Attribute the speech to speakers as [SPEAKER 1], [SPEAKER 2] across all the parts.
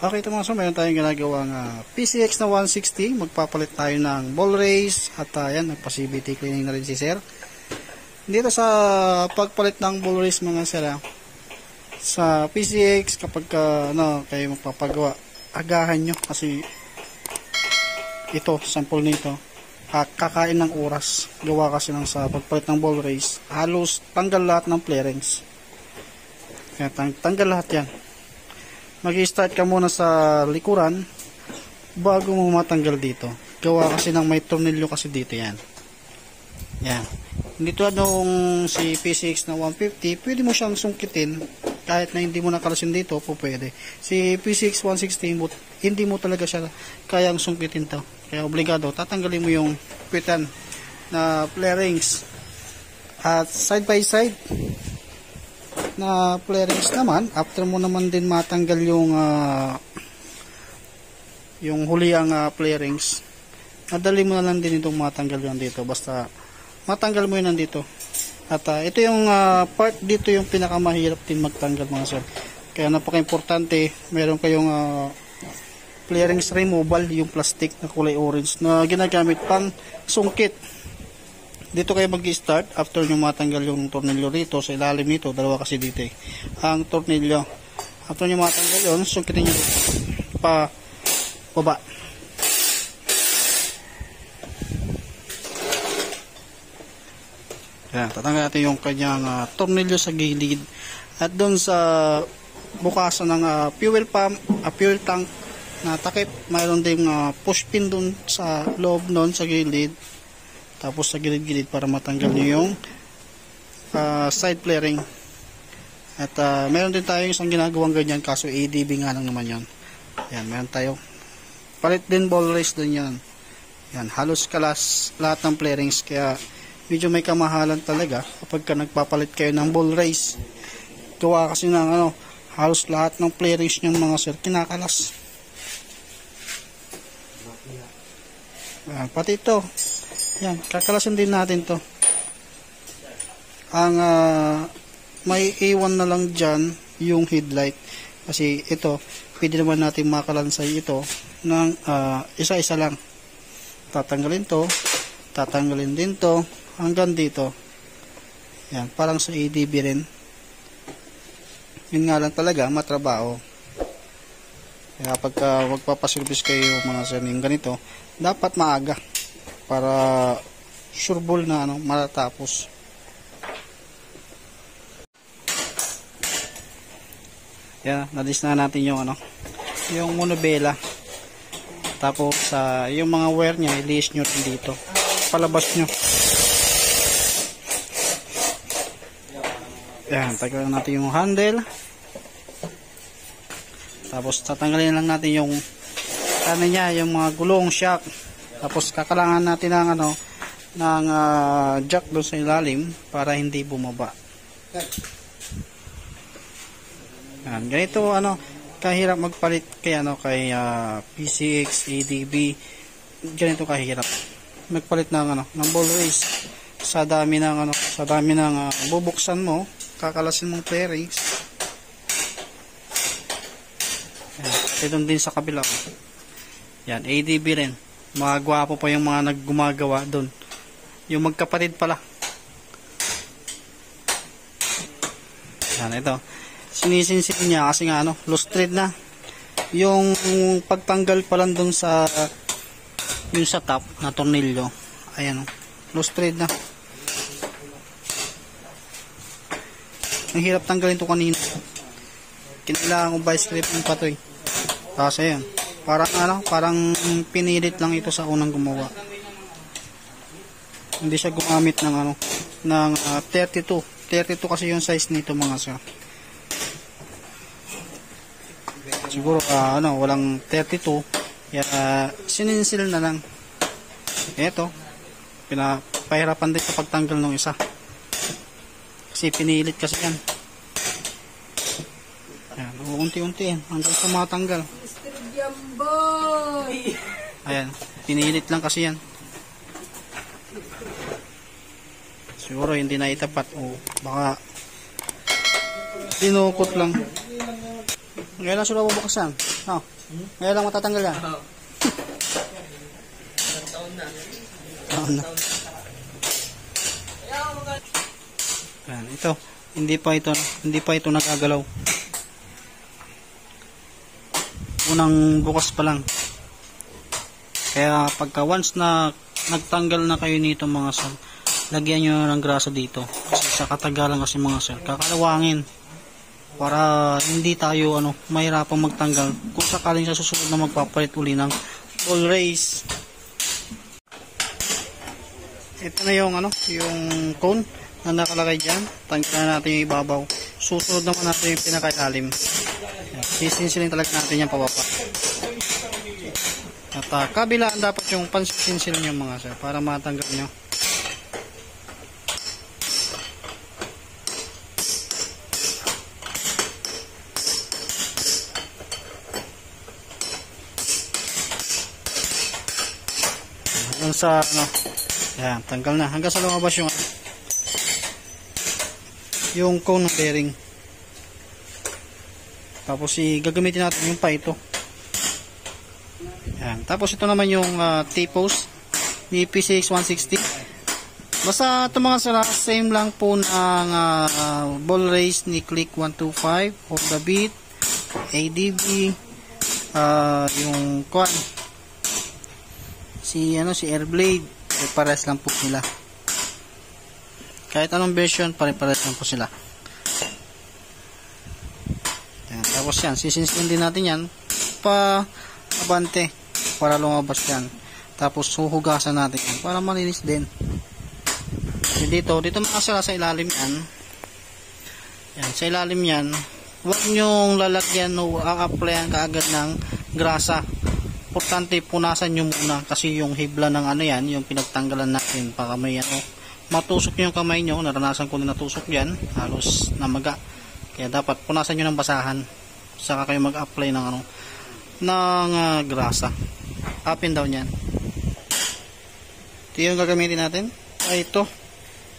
[SPEAKER 1] Okay, ito mga so, meron tayong ginagawang PCX na 160. Magpapalit tayo ng ball race at yan, nagpa-CVT cleaning na rin si sir. Dito sa pagpalit ng ball race mga sir, sa PCX kapag kayo magpapagawa, agahan nyo kasi ito, sample nito, kakain ng oras. Gawa kasi lang sa pagpalit ng ball race, halos tanggal lahat ng flarings. Kaya tanggal lahat yan. Mag-i-start ka muna sa likuran bago mo matanggal dito. Gawa kasi ng may tornilyo kasi dito yan. Yan. Hindi tulad nung si PCX na 150, pwede mo siyang sungkitin kahit na hindi mo nakalasin dito, po pwede. Si PCX 160, hindi mo talaga siya kayang sungkitin to. Kaya obligado, tatanggalin mo yung pitan na flarings. At side by side na flarings naman, after mo naman din matanggal yung huliang flarings, madali mo na lang din itong matanggal yan dito, basta matanggal mo yun nandito. At ito yung part dito yung pinakamahirap din magtanggal mga sir, kaya napaka-importante meron kayong flarings removal, yung plastic na kulay orange na ginagamit pang sungkit. Dito kayo mag-start after nyo matanggal yung tornilyo rito sa ilalim nito, dalawa kasi dito ang tornilyo. After nyo matanggal yun, sungkitin nyo pa baba. Yan, tatanggal natin yung kanyang tornilyo sa gilid. At doon sa bukasan ng fuel pump, fuel tank na takip, mayroon ding push pin doon sa loob noon sa gilid. Tapos sa gilid-gilid para matanggal nyo yung side flaring. At meron din tayo isang ginagawang ganyan, kaso ADB nga lang naman yan. Yan, meron tayo. Palit din ball race din yan. Yan, halos kalas lahat ng flarings, kaya medyo may kamahalan talaga kapag ka nagpapalit kayo ng ball race. Gawa kasi ng halos lahat ng flarings nyo mga sir, kinakalas. Yan, pati ito. Yan, kakalasin din natin to. Ang may iwan na lang dyan yung headlight. Kasi ito, pwede naman natin makalansay ito ng isa-isa lang. Tatanggalin to, tatanggalin din to, hanggang dito. Yan, parang sa ADB rin. Yun nga lang talaga, matrabaho. Kaya pagka magpapaservice kayo mga sir yung ganito, dapat maaga para sureball na matatapos. Yan, nalis na natin yung yung monobela. Tapos yung mga wire niya, i-lace nyo dito. Palabas nyo. Yan, tanggalin natin yung handle. Tapos tatanggalin lang natin yung niya, yung mga gulong, shock. Tapos kakalangan natin ng jack doon sa ilalim para hindi bumaba. Yan, ganito kahirap magpalit kay kay PCX, ADB. Ganito kahirap magpalit ng ng ball race. Sa dami ng bubuksan mo, kakalasin mong flarings. Yan, ito din sa kabila. Yan, ADB rin. Mga gwapo pa yung mga naggumagawa doon. Yung magkapatid pala. Yan, ito. Sinisinsin niya kasi nga loose thread na. Yung pagtanggal pa lang doon sa yung sa top na tornilyo. Ayan, loose thread na. Ang hirap tanggalin to kanina. Kinailangan kong vice grip ng patoy. Kasi yan. Parang pinilit lang ito sa unang gumawa. Hindi siya gumamit ng ng 32. 32 kasi yung size nito mga sir. Siguro walang 32. Kaya sininsil na lang. Ito, pinapahirapan din sa pagtanggal ng isa. Kasi pinilit kasi yan. Ayan, unti-unti hanggang sa matanggal. Ayan, pinilit lang kasi yan. Siguro hindi na itapat o baka dinukot lang. Ngayon lang sila bubuksan. No. Ngayon lang matatanggal yan.
[SPEAKER 2] Taon na.
[SPEAKER 1] Taon na. Yan, ito. Hindi pa ito nagagalaw. Unang bukas pa lang. Kaya pagka once na nagtanggal na kayo nito mga sir, lagyan nyo ng grasa dito. Kasi sa katagalan kasi mga sir, kakalawangin. Para hindi tayo mahirapang magtanggal kung sakaling sa susunod na magpapalit uli ng ball race. Ito na yung yung cone na nakalagay dyan. Tanggalan natin yung ibabaw. Susunod naman natin yung pinakailalim. Sisinsilin talaga natin yan pababa. At kabilaan dapat yung pansisinsilin yung mga sir para matanggal nyo. Hanggang sa yan, tanggal na. Hanggang sa lumabas yung cone ng bearing. Tapos gagamitin natin yung pa ito. Yan. Tapos ito naman yung T-post ni PCX 160. Basta ito mga sir, same lang po ng ball race ni Click 125, Honda Beat, ADB, yung Quan, si Airblade, pares lang po nila. Kahit anong version, pare-pares lang po sila. Yan. Tapos yan, sisinsin din natin yan pa abante para lumabas yan. Tapos huhugasan natin yan para malinis din. Dito mga sila sa ilalim yan. Yan, sa ilalim yan, huwag nyong lalagyan o a-applyan kaagad ng grasa. Importante punasan nyo muna kasi yung hibla ng yan, yung pinagtanggalan natin para may matusok nyo yung kamay nyo. Naranasan ko na natusok yan, halos namaga. Kaya dapat punasan nyo ng basahan saka kayo mag-apply ng grasa. Up and down yan. Ito yung gagamitin natin. Ay ito.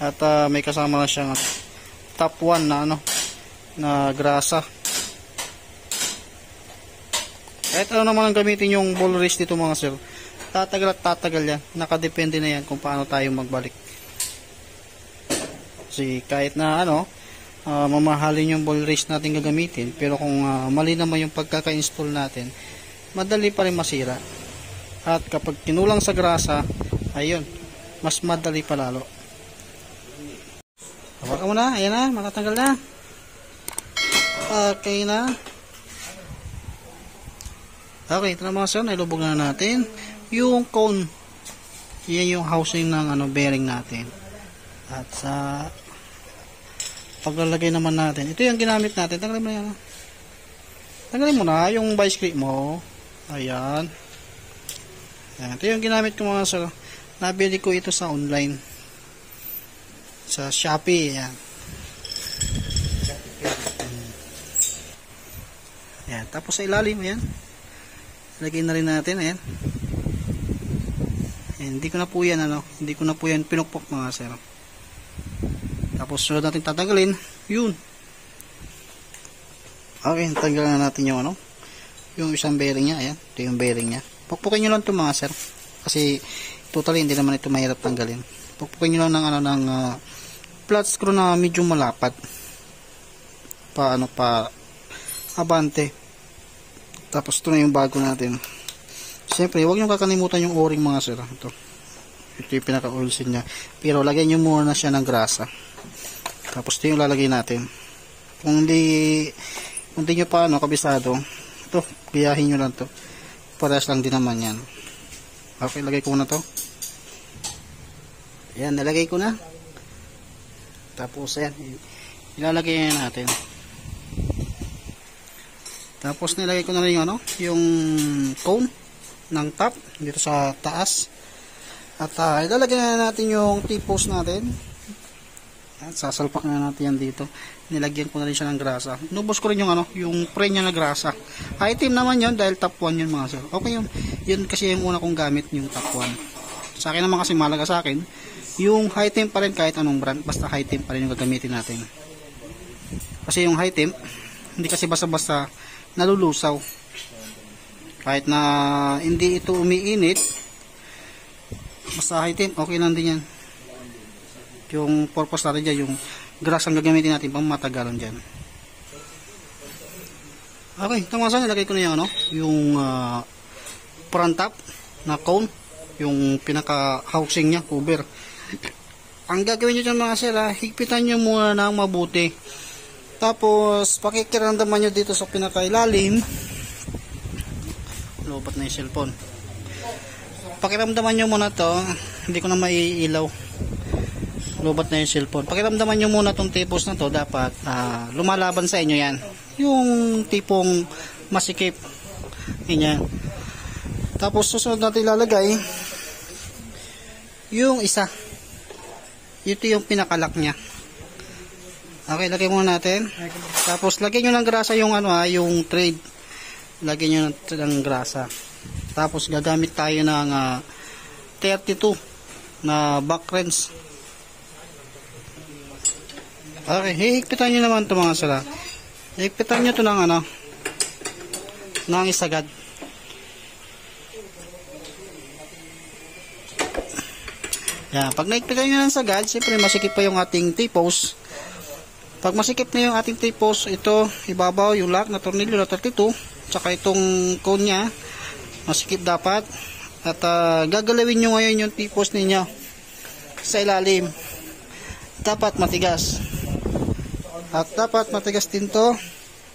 [SPEAKER 1] At may kasama na siyang top 1 na grasa. Kahit naman ang gamitin yung ball race dito mga sir, tatagal at tatagal yan. Nakadepende na yan kung paano tayo magbalik. Kasi kahit na mamahalin yung ball race natin gagamitin, pero kung mali naman yung pagkaka-install natin, madali pa rin masira. At kapag kinulang sa grasa, ayun, mas madali pa lalo. Hawakan mo na, ayan na, matatanggal na. Okay na. Okay, ito na mga sir, nailubog na natin yung cone. Yan yung housing ng bearing natin. At sa paglalagay naman natin, ito yung ginamit natin. Tanggalin mo na yan. Tanggalin mo na yung vice grip mo. Ayan. Ayan. Ito yung ginamit ko mga sir. Nabili ko ito sa online. Sa Shopee. Ayan. Ayan. Tapos sa ilalim, ayan. Lagay na rin natin. Ayan. Ayan. Hindi ko na po yan, hindi ko na po yan pinukpok mga sir. Tapos sunod natin tatanggalin. Yun. Okay, tanggalan na natin yung yung isang bearing niya. Ayan, ito yung bearing niya. Pukpukin nyo lang ito mga sir. Kasi totally hindi naman ito mahirap tanggalin. Pukpukin nyo lang ng flat screw na medyo malapad. Pa abante. Tapos ito na yung bago natin. Siyempre, huwag nyo kakalimutan yung o-ring mga sir. Ito yung pinaka-oilsin niya. Pero lagyan nyo muna siya ng grasa. Tapos ito yung lalagay natin. Kung hindi nyo pa kabisado, ito, gayahin nyo lang to. Parehas lang din naman yan. Okay, lagay ko na to. Ayan, nalagay ko na. Tapos ayan, ilalagay natin. Tapos nilagay ko na rin yung cone ng top dito sa taas. At ilalagay na natin yung T-post natin. At sasalpak na natin yan dito. Nilagyan ko na rin siya ng grasa. Inubos ko rin yung prenya na grasa. Item naman yun dahil top 1 yun mga sir. Okay yun kasi yung una kong gamit yung top 1. Sa akin naman kasi malaga sa akin, yung high temp pa rin kahit anong brand. Basta high temp pa rin yung gagamitin natin. Kasi yung high temp, Hindi kasi basta-basta nalulusaw. Kahit na hindi ito umiinit, basta item, okay lang din yan. Yung purpose natin dyan, yung grass ang gagamitin natin pang matagalan dyan. Okay, tamasan, nilagay ko na yung, yung front top na cone, yung pinaka housing niya, cover. Ang gagawin nyo dyan mga sir, higpitan nyo muna ng mabuti. Tapos, pakikiramdaman nyo dito sa pinakailalim. Lobat na yung cellphone. Pakiramdaman nyo muna to, hindi ko na maiilaw. Lobat na yung cellphone. Pakiramdaman nyo muna tong tipos na to, dapat lumalaban sa inyo yan. Yung tipong masikip. Ganyan. Tapos susunod natin ilalagay yung isa. Ito yung pinakalak niya. Okay, lagay muna natin. Tapos lagyan nyo ng grasa yung yung thread. Lagyan nyo ng grasa. Tapos gagamit tayo ng 32 na back wrench. Okay, hihigpitan nyo naman ito mga sala. Hihigpitan nyo ito ng ng isagad. Yan, pag naigpitan nyo ng sagad, siyempre masikip pa yung ating T-post. Pag masikip na yung ating T-post, ito, ibabaw yung lock na tornilyo na 32, tsaka itong cone nya, masikip dapat. At gagalawin nyo ngayon yung T-post ninyo sa ilalim. Dapat matigas. At dapat matigas din to,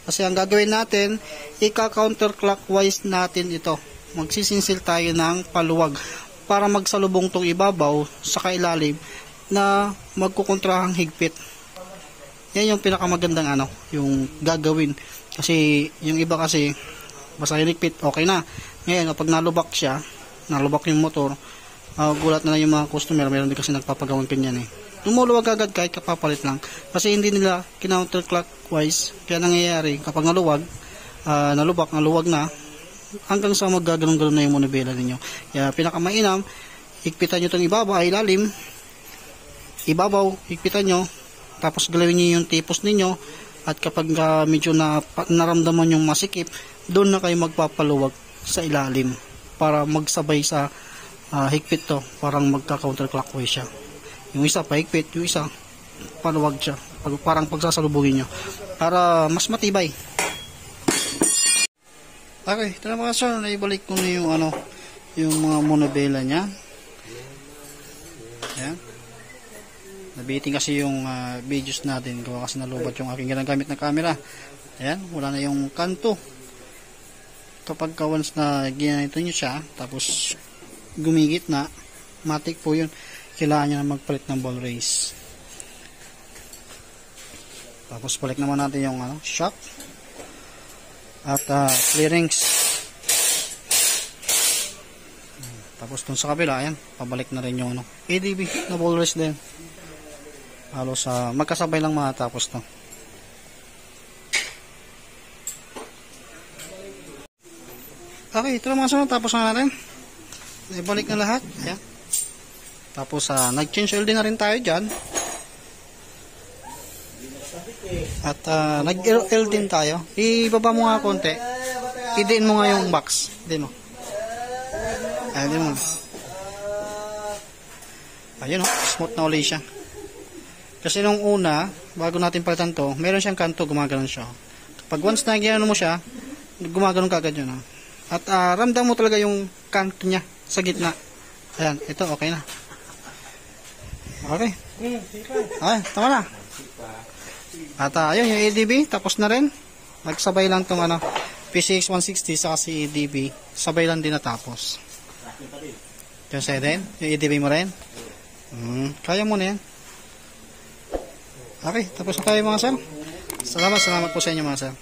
[SPEAKER 1] kasi ang gagawin natin, ika-counterclockwise natin ito. Magsisinsil tayo ng paluwag para magsalubong tong ibabaw sa kailalim na magkukontrahang higpit. Yan yung pinakamagandang yung gagawin. Kasi yung iba kasi basta higpit, okay na. Ngayon, pag nalubak siya, nalubak yung motor, gulat na yung mga customer, meron din kasi nagpapagawang ganyan Lumuluwag agad kahit kapapalit lang. Kasi hindi nila counterclockwise. Kaya nangyayari, kapag nalubak na, hanggang sa maggaganon-ganon na yung monobela ninyo. Kaya pinakamainam, higpitan nyo itong ibabaw, ilalim, ibabaw, higpitan nyo, tapos galawin nyo yung tipos ninyo, at kapag medyo naramdaman yung masikip, doon na kayo magpapaluwag sa ilalim para magsabay sa higpit to, parang magka-counterclockwise siya. Yung isa pahigpit, yung isa paluwag siya, parang pagsasalubugin nyo para mas matibay. Okay, ito na mga sir, naibalik ko na yung yung mga monobela nya. Ayan. Nabiting kasi yung videos natin, gawa kasi nalubat yung aking ginagamit na camera. Ayan, wala na yung kanto. Kapag once na ginanito nyo siya, tapos gumigit na, matik po yun. Kailangan nyo na magpalit ng ball race. Tapos balik naman natin yung shock. At clearings. Tapos dun sa kabila, ayan, pabalik na rin yung ADB na ball race din. Halos magkasabay lang matapos to. Okay, ito na mga sunod, tapos na natin. Ibalik na lahat. Ayan. Tapos nag-change oil din na rin tayo dyan. At nag-oil din tayo. Ibaba mo nga konti. Idiin mo nga yung box. Idiin mo. Idiin mo. Ayun smooth na ulit siya. Kasi nung una, bago natin palitan to, meron siyang kanto, gumaganon siya. Pag once na ginano mo siya, gumaganon kagad yun. At ramdam mo talaga yung kanto niya sa gitna. Ayan, ito okay na. Okay. Ay, tama na. At ayun yung ADB, tapos na rin. Nagsabay lang tong PCX 160 sa si ADB. Sabay lang din natapos. Yung sa'yo din? Yung ADB mo rin? Kaya mo na yan. Okay, tapos na tayo mga sir. Salamat po sa inyo mga sir.